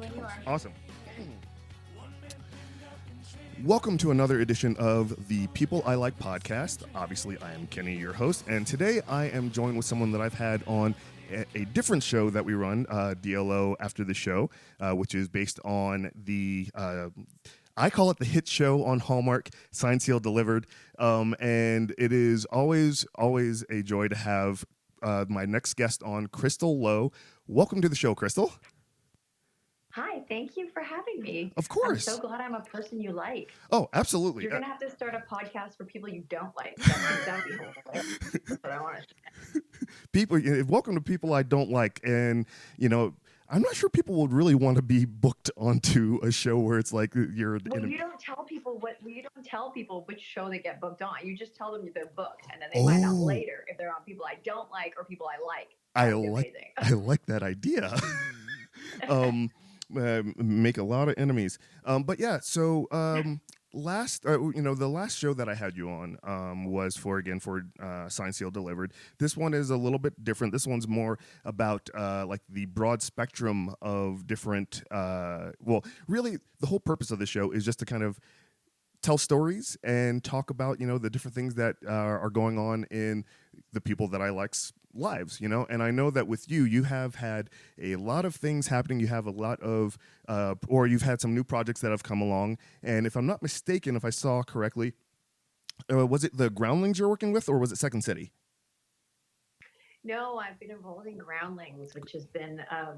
when you are. Awesome. Welcome to another edition of the People I Like podcast. Obviously, I am Kenny, your host, and today I am joined with someone that I've had on a different show that we run, DLO After the Show, which is based on the I call it the hit show on Hallmark, Signed, Sealed, Delivered. And it is always a joy to have my next guest on, Crystal Lowe. Welcome to the show, Crystal. Hi, thank you for having me. Of I'm course. so glad I'm a person you like. Oh, absolutely. You're going to have to start a podcast for people you don't like. That would be hilarious. That's what I want to People, welcome to People I Don't Like. And, I'm not sure people would really want to be booked onto a show where it's like you're. Well, you don't tell people which show they get booked on. You just tell them they're booked, and then they Oh. find out later if they're on People I Don't Like or People I Like. I like that idea. Make a lot of enemies. But yeah, so the last show that I had you on was for Signed, Sealed, Delivered. This one is a little bit different. This one's more about like the broad spectrum of different. Really, the whole purpose of the show is just to kind of tell stories and talk about the different things that are going on in the people that I like's lives, and I know that with you have had a lot of things happening. You have a lot of or you've had some new projects that have come along, and if I'm not mistaken, if I saw correctly, was it the Groundlings you're working with, or was it Second City? No, I've been enrolled in Groundlings, which has been, oh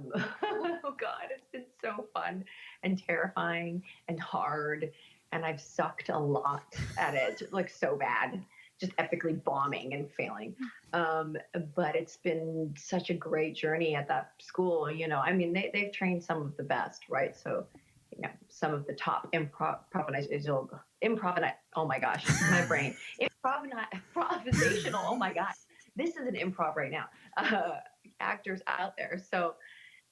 God, it's been so fun and terrifying and hard. And I've sucked a lot at it, like so bad, just epically bombing and failing. But it's been such a great journey at that school. I mean, they've trained some of the best, right? So, some of the top improvisational, oh my gosh, my brain, improvisational, oh my God. This is an improv right now, actors out there. So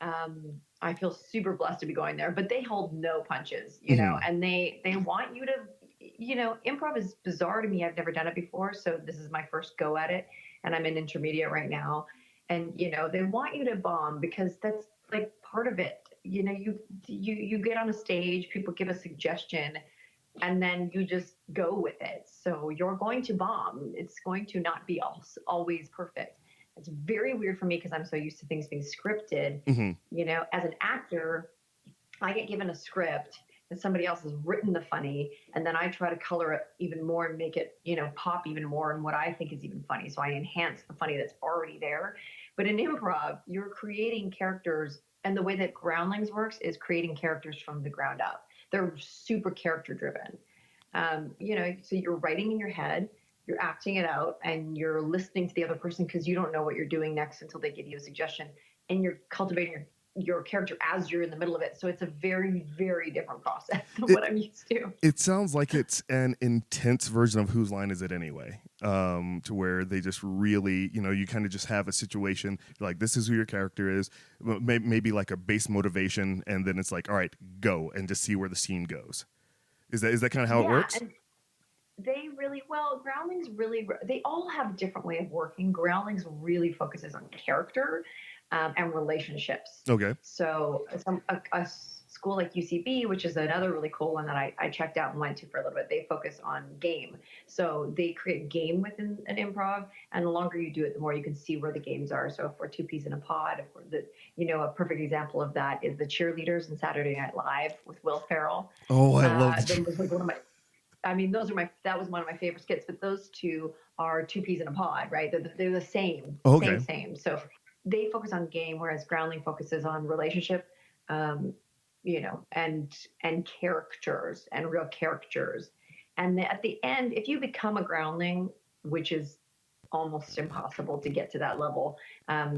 I feel super blessed to be going there, but they hold no punches, and they want you to, improv is bizarre to me. I've never done it before. So this is my first go at it, and I'm in intermediate right now. And, they want you to bomb because that's like part of it. You get on a stage, people give a suggestion, and then you just go with it. So you're going to bomb. It's going to not be always perfect. It's very weird for me because I'm so used to things being scripted. As an actor, I get given a script and somebody else has written the funny, and then I try to color it even more and make it, pop even more and what I think is even funny. So I enhance the funny that's already there. But in improv, you're creating characters, and the way that Groundlings works is creating characters from the ground up. They're super character driven. So you're writing in your head, you're acting it out, and you're listening to the other person because you don't know what you're doing next until they give you a suggestion, and you're cultivating your character as you're in the middle of it. So it's a very, very different process than what I'm used to. It sounds like it's an intense version of Whose Line Is It Anyway? To where they just really, you kind of just have a situation like, this is who your character is, maybe like a base motivation, and then it's like, all right, go, and just see where the scene goes. Is that kind of how it works? And Groundlings really, they all have a different way of working. Groundlings really focuses on character and relationships. Okay. So a school like UCB, which is another really cool one that I checked out and went to for a little bit, they focus on game. So they create game within an improv, and the longer you do it, the more you can see where the games are. So if we're two peas in a pod, if we're a perfect example of that is the cheerleaders in Saturday Night Live with Will Ferrell. Oh, I love that was like one of my. I mean, that was one of my favorite skits, but those two are two peas in a pod, right? They're the same, okay. same. So they focus on game, whereas Groundling focuses on relationship, and characters and real characters. And at the end, if you become a Groundling, which is almost impossible to get to that level,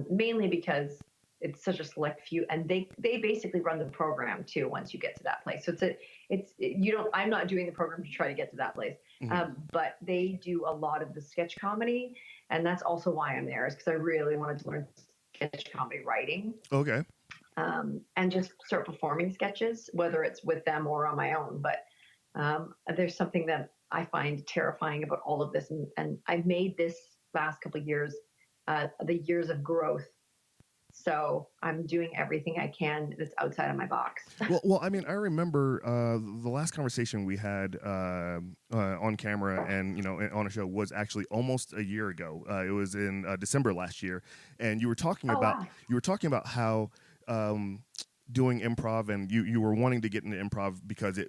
mainly because it's such a select few, and they basically run the program too once you get to that place. So I'm not doing the program to try to get to that place, but they do a lot of the sketch comedy, and that's also why I'm there, is because I really wanted to learn sketch comedy writing. Okay. And just start performing sketches, whether it's with them or on my own. But there's something that I find terrifying about all of this, and I've made this last couple of years, the years of growth So I'm doing everything I can that's outside of my box. Well, I mean, I remember the last conversation we had on camera and on a show was actually almost a year ago. It was in December last year, and Oh, wow. you were talking about how um, doing improv, and you were wanting to get into improv because it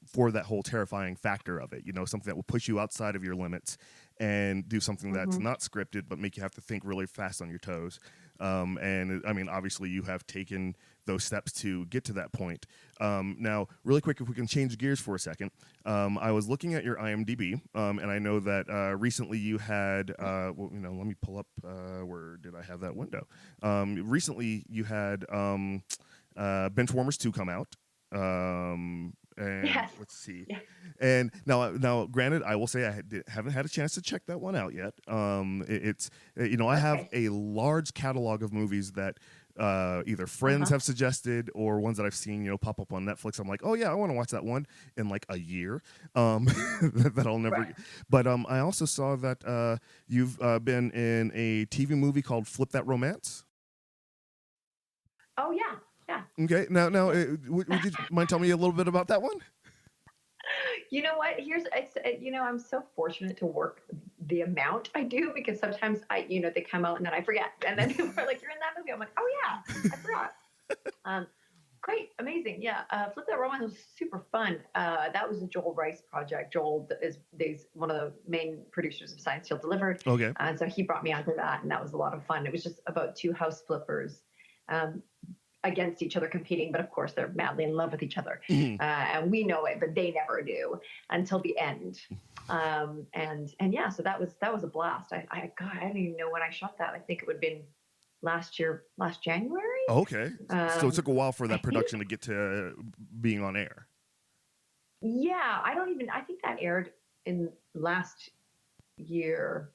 for that whole terrifying factor of it. Something that will push you outside of your limits and do something that's Hmm. not scripted but make you have to think really fast on your toes. And I mean, obviously, you have taken those steps to get to that point. Now, really quick, if we can change gears for a second, I was looking at your IMDb, and I know that recently you had, let me pull up where did I have that window? Recently, you had Benchwarmers 2 come out. And Yes. let's see. Yeah. And now, granted, I will say haven't had a chance to check that one out yet. I have Okay. a large catalog of movies that either friends Uh-huh. have suggested or ones that I've seen, pop up on Netflix. I'm like, oh yeah, I want to watch that one in like a year. That I'll never. Right. But I also saw that you've been in a TV movie called Flip That Romance. Oh, yeah. Yeah. Okay, now, Yeah. would you mind telling me a little bit about that one? You know what? I'm so fortunate to work the amount I do because sometimes they come out and then I forget. And then people are like, you're in that movie. I'm like, oh yeah, I forgot. Um, Great. Amazing. Yeah. Flip That Romance was super fun. That was a Joel Rice project. Joel is one of the main producers of Science Still Delivered. Okay. And so he brought me onto that and that was a lot of fun. It was just about two house flippers. Um, Against each other competing, but of course they're madly in love with each other, Mhm. and we know it, but they never do until the end. And yeah, so that was a blast. God, I don't even know when I shot that. I think it would have been last year, last January. Okay. So it Um, took a while for I that think, production to get to being on air. yeah, I think that aired in last year.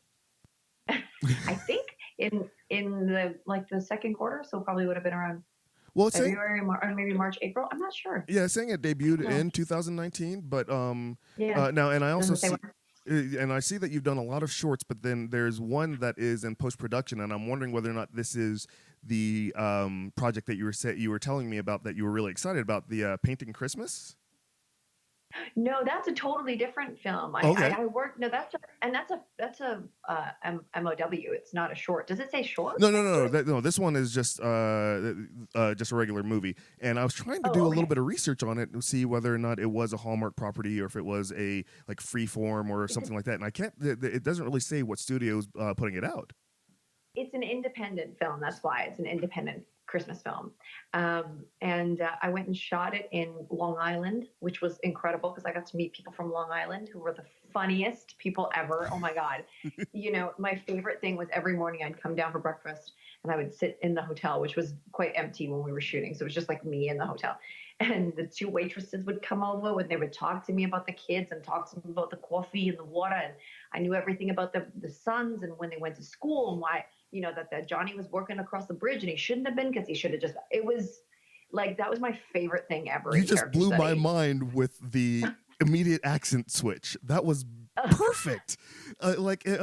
I think in the second quarter, so probably would have been around Well, it's saying February, or maybe March, April. I'm not sure. yeah, it's saying it debuted No. in 2019, but Yeah. now and I also Doesn't say see. when. And I see that you've done a lot of shorts, but then there's one that is in post production, and I'm wondering whether or not this is the project that you were telling me about that you were really excited about, the Painting Christmas. No, that's a totally different film. Okay. I worked. No, that's a MOW. It's not a short. Does it say short No, no, next no, to no. it? No, this one is just a regular movie. And I was trying to Oh, do a little okay. bit of research on it to see whether or not it was a Hallmark property or if it was a like free form or It's a, something like that. And I can't. It doesn't really say what studio's putting it out. it's an independent film. That's why it's an independent Christmas film. And I went and shot it in Long Island, which was incredible because I got to meet people from Long Island who were the funniest people ever. Oh my God. My favorite thing was every morning I'd come down for breakfast and I would sit in the hotel, which was quite empty when we were shooting. So it was just like me in the hotel. And the two waitresses would come over and they would talk to me about the kids and talk to me about the coffee and the water. And I knew everything about the sons and when they went to school and why, that Johnny was working across the bridge and he shouldn't have been because he should have just, it was like, that was my favorite thing ever You in just character blew my study. mind with the immediate accent switch. That was perfect. I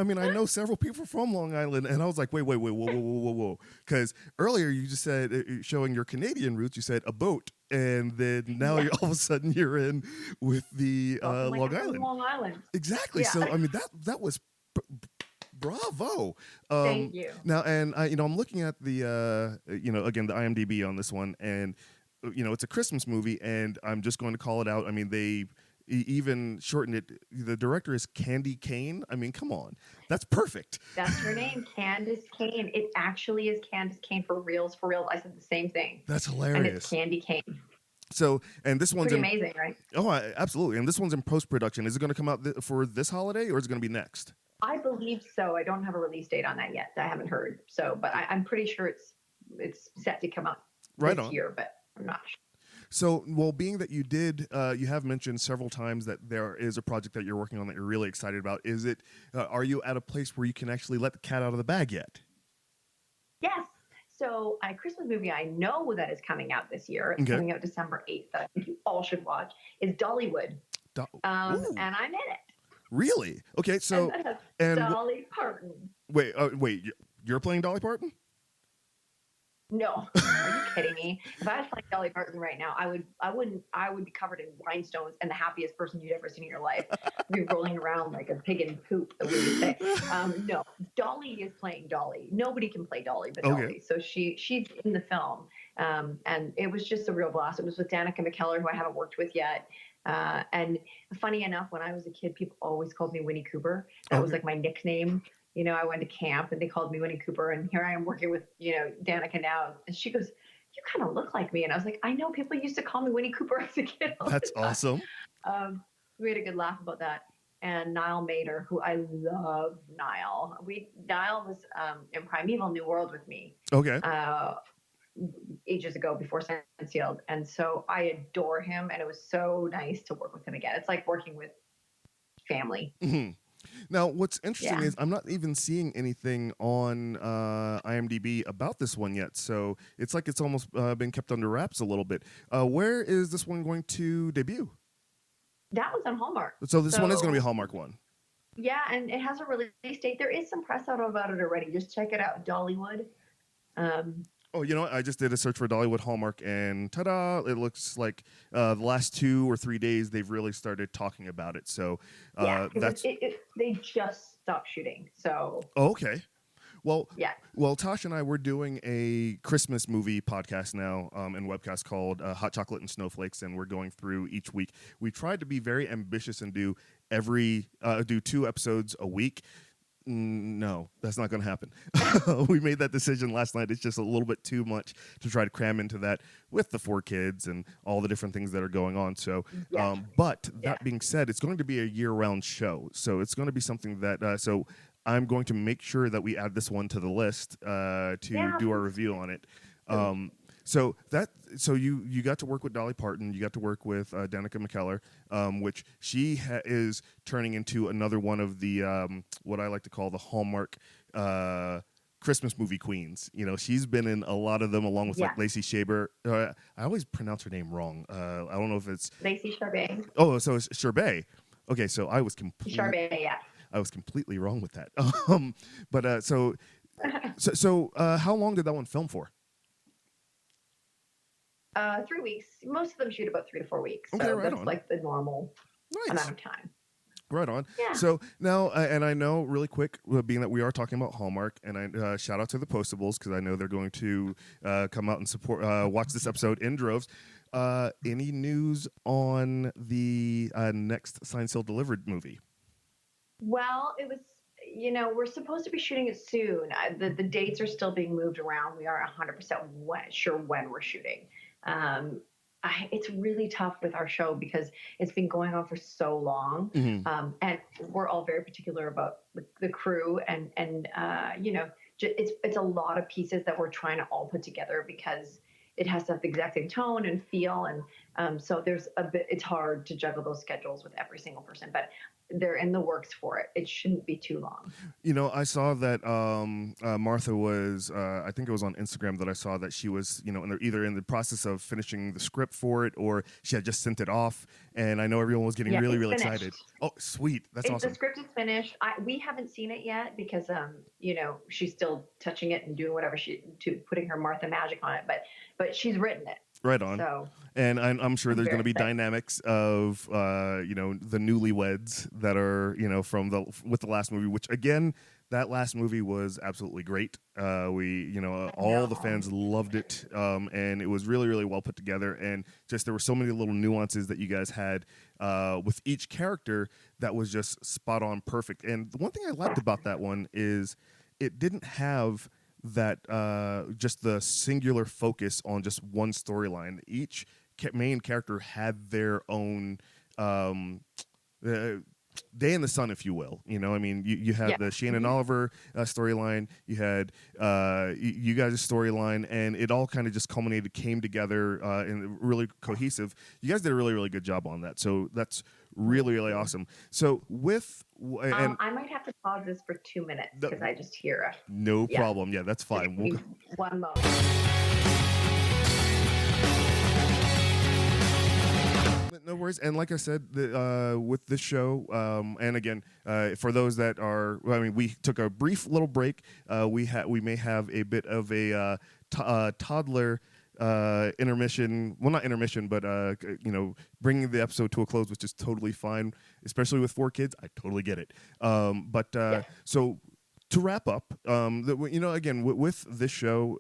mean, I know several people from Long Island, and I was like, wait, whoa, whoa, whoa, whoa, whoa. Because earlier you just said, showing your Canadian roots, you said a boat. And then now Yeah. all of a sudden you're in with the Talking like Long I'm from Island. Long Island. Exactly. Yeah. So, I mean, that was bravo. Thank you. Now, and I'm looking at the, again, the IMDb on this one, and it's a Christmas movie, and I'm just going to call it out. I mean, they even shortened it. The director is Candy Kane. I mean, come on, that's perfect. That's her name, Candace Kane. It actually is Candace Kane for reals, for real. I said the same thing. That's And it's hilarious. Candy Kane. So, and this one's Pretty in. amazing, right? Oh, absolutely. And this one's in post production. Is it going to come out for this holiday, or is it going to be next? I believe so. I don't have a release date on that yet. I haven't heard. So, but I'm pretty sure it's set to come out Right this on. year, but I'm not sure. So, well, being that you have mentioned several times that there is a project that you're working on that you're really excited about. Is it? Are you at a place where you can actually let the cat out of the bag yet? Yes. So a Christmas movie I know that is coming out this year, it's Okay. coming out December 8th, that I think you all should watch, is Dollywood. Do- Ooh, And I'm in it. really? Okay. And So, that has and. Dolly Parton. Wait, you're playing Dolly Parton? No. Are you kidding me? If I was playing Dolly Parton right now, I would be covered in rhinestones and the happiest person you'd ever seen in your life. I'd be rolling around like a pig in poop, the way you say. No, Dolly is playing Dolly. Nobody can play Dolly but Okay. Dolly. So she's in the film. And it was just a real blast. It was with Danica McKellar, who I haven't worked with yet. And funny enough, when I was a kid, people always called me Winnie Cooper. That was Okay. like my nickname. I went to camp and they called me Winnie Cooper, and here I am working with, Danica now. And she goes, "You kind of look like me." And I was like, "I know, people used to call me Winnie Cooper as a kid all the That's time." awesome. We had a good laugh about that. And Niall Mater, who I love Niall. Niall was in Primeval New World with me Okay. uh, ages ago before Sealed. And so I adore him. And it was so nice to work with him again. It's like working with family. Mhm. Now, what's interesting Yeah. is I'm not even seeing anything on IMDb about this one yet. So it's like it's almost been kept under wraps a little bit. Where is this one going to debut? That was on Hallmark. So this one is going to be a So Hallmark one. yeah, and it has a release date. There is some press out about it already. Just check it out, Dollywood. Um, Oh, you know what? I just did a search for Dollywood Hallmark, and ta-da! It looks like the last 2 or 3 days they've really started talking about it. So yeah, because that's they just stopped shooting. So okay. Well, yeah, Tosh and I were doing a Christmas movie podcast now and webcast called Hot Chocolate and Snowflakes, and we're going through each week. We tried to be very ambitious and do do 2 episodes a week. No, that's not going to happen. We made that decision last night. It's just a little bit too much to try to cram into that with the 4 kids and all the different things that are going on. So, yeah, but yeah, that being said, it's going to be a year-round show. So it's going to be something that so I'm going to make sure that we add this one to the list to yeah. do our review on it. Um, so you got to work with Dolly Parton, you got to work with Danica McKellar, which she is turning into another one of the what I like to call the Hallmark Christmas movie queens. You know, she's been in a lot of them along with Yeah. like Lacey Shaber. I always pronounce her name wrong. I don't know if it's Lacey Charbet. so it's Sherbet. Okay, so Charbet, yeah. I was completely wrong with that. But so how long did that one film for? 3 weeks. Most of them shoot about 3 to 4 weeks. Okay, So right that's on. like the normal Nice. amount of time. Right on. Yeah. So now, and I know really quick, being that we are talking about Hallmark, and I shout out to the Postables because I know they're going to come out and support, watch this episode in droves. Any news on the next Signed, Sealed, Delivered movie? Well, it was, we're supposed to be shooting it soon. The dates are still being moved around. We aren't 100% sure when we're shooting. Um, it's really tough with our show because it's been going on for so long, Mm-hmm. and we're all very particular about the crew, and it's a lot of pieces that we're trying to all put together because it has to have the exact same tone and feel, and so there's a bit. It's hard to juggle those schedules with every single person, but they're in the works for it. It shouldn't be too long. You know, I saw that Martha was, I think it was on Instagram that I saw that she was, either in the process of finishing the script for it or she had just sent it off. And I know everyone was getting Yeah, really, it's really finished. excited. Oh, sweet. That's The awesome. script is finished. We haven't seen it yet because she's still touching it and doing whatever putting her Martha magic on it. But she's written it. Right on. So, and I'm sure there's going to be excited. dynamics of the newlyweds that are from the last movie, which again, that last movie was absolutely great. All the fans loved it, and it was really, really well put together. And just there were so many little nuances that you guys had with each character that was just spot on perfect. And the one thing I liked about that one is it didn't have that just the singular focus on just one storyline. Each main character had their own day in the sun, if you will. I mean, you had the Shannon Oliver storyline, you had you guys' storyline, and it all kind of just came together and really cohesive. You guys did a really, really good job on that. So that's really, really awesome. So I might have to pause this for 2 minutes because I just hear no problem. Yeah, that's fine. One moment. No worries. And like I said, with this show, and again, for those that are, we took a brief little break. We may have a bit of a toddler intermission, well, not intermission, but bringing the episode to a close, which is totally fine, especially with 4 kids. I totally get it. So to wrap up, again, with this show,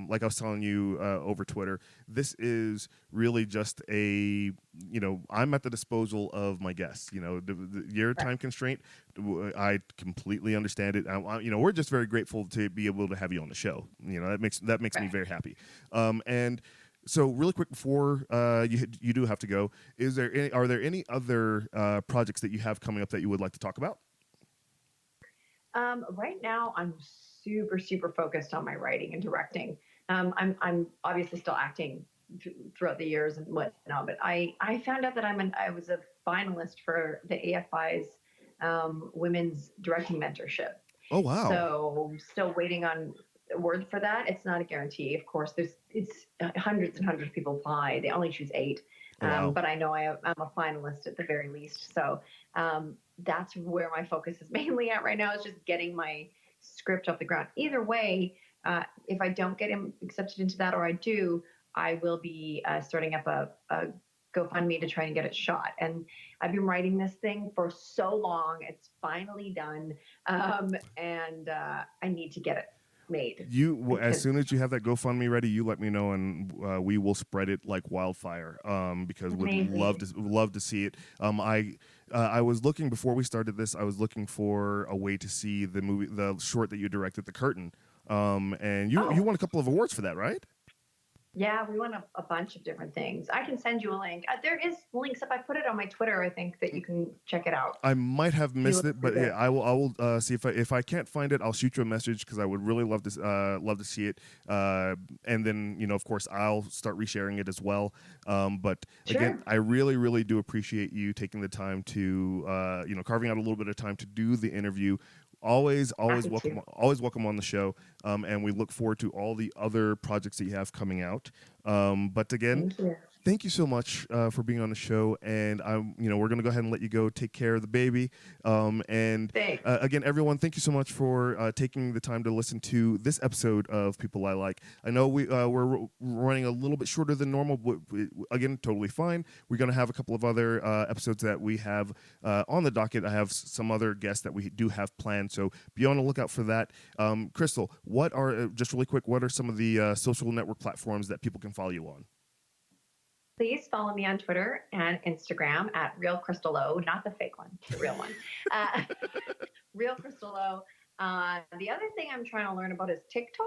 like I was telling you over Twitter, this is really just I'm at the disposal of my guests. Your time constraint, I completely understand it. We're just very grateful to be able to have you on the show. That makes me very happy. And so, really quick before you do have to go, are there any other projects that you have coming up that you would like to talk about? Right now, I'm super, super focused on my writing and directing. I'm obviously still acting throughout the years and whatnot, but I found out that I was a finalist for the AFI's women's directing mentorship. Oh, wow. So still waiting on a word for that. It's not a guarantee. Of course, it's hundreds and hundreds of people apply. They only choose 8. Wow. But I know I'm a finalist at the very least. So that's where my focus is mainly at right now, is just getting my script off the ground. Either way, if I don't get accepted into that, or I do, I will be starting up a GoFundMe to try and get it shot. And I've been writing this thing for so long. It's finally done. And I need to get it made. As soon as you have that GoFundMe ready, you let me know, and we will spread it like wildfire. Because we'd love to see it. I was looking, before we started this, I was looking for a way to see the short that you directed, The Curtain. And you won a couple of awards for that, right? Yeah, we won a bunch of different things. I can send you a link. There is links. If I put it on my Twitter, I think that you can check it out. I might have missed it, but yeah, I will see if I can't find it. I'll shoot you a message, because I would really love to see it. And then of course, I'll start resharing it as well. But again, I really, really do appreciate you taking the time to carving out a little bit of time to do the interview. Always welcome on the show, and we look forward to all the other projects that you have coming out. But again, thank you so much for being on the show, and we're gonna go ahead and let you go take care of the baby. Again, everyone, thank you so much for taking the time to listen to this episode of People I Like. I know we're running a little bit shorter than normal, but again, totally fine. We're gonna have a couple of other episodes that we have on the docket. I have some other guests that we do have planned, so be on the lookout for that. Crystal, just really quick, what are some of the social network platforms that people can follow you on? Please follow me on Twitter and Instagram at Real Crystal Lowe, not the fake one, the real one. Real Crystal Lowe. The other thing I'm trying to learn about is TikTok.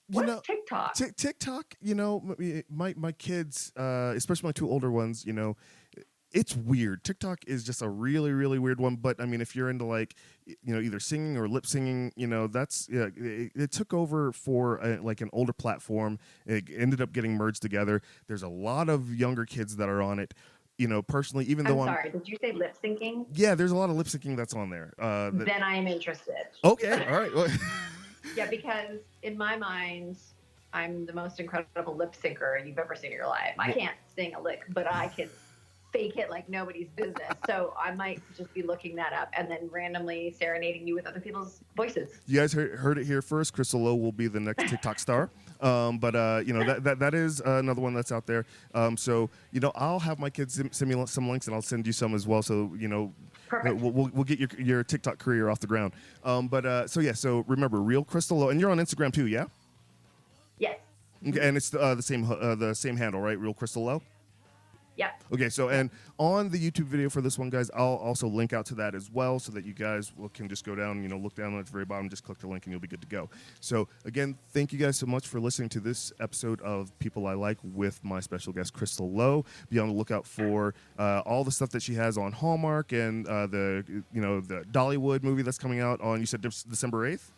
What's TikTok? TikTok, my kids, especially my 2 older ones, it's weird. TikTok is just a really, really weird one. But I mean, if you're into either singing or lip singing, it took over for an older platform. It ended up getting merged together. There's a lot of younger kids that are on it. Personally, even though I'm sorry, did you say lip syncing? Yeah, there's a lot of lip syncing that's on there. Then I am interested. Okay, all right. Yeah, because in my mind, I'm the most incredible lip syncer you've ever seen in your life. I can't sing a lick, but I can fake it like nobody's business. So I might just be looking that up and then randomly serenading you with other people's voices. You guys heard it here first. Crystal Lowe will be the next TikTok star. That is another one that's out there. I'll have my kids send me some links, and I'll send you some as well. So we'll get your TikTok career off the ground. So remember, Real Crystal Lowe, and you're on Instagram too, yeah? Yes. Okay, and it's the same handle, right? Real Crystal Lowe. Yeah. Okay, and on the YouTube video for this one, guys, I'll also link out to that as well, so that you guys can just go down, look down at the very bottom, just click the link, and you'll be good to go. So, again, thank you guys so much for listening to this episode of People I Like with my special guest, Crystal Lowe. Be on the lookout for all the stuff that she has on Hallmark and the Dollywood movie that's coming out on, you said December 8th?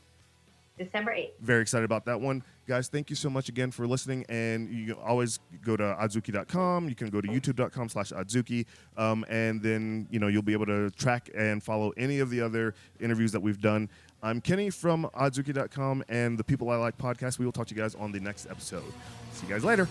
December 8th. Very excited about that one. Guys, thank you so much again for listening. And you can always go to adzuki.com. You can go to youtube.com/adzuki. And then, you'll be able to track and follow any of the other interviews that we've done. I'm Kenny from adzuki.com and the People I Like podcast. We will talk to you guys on the next episode. See you guys later.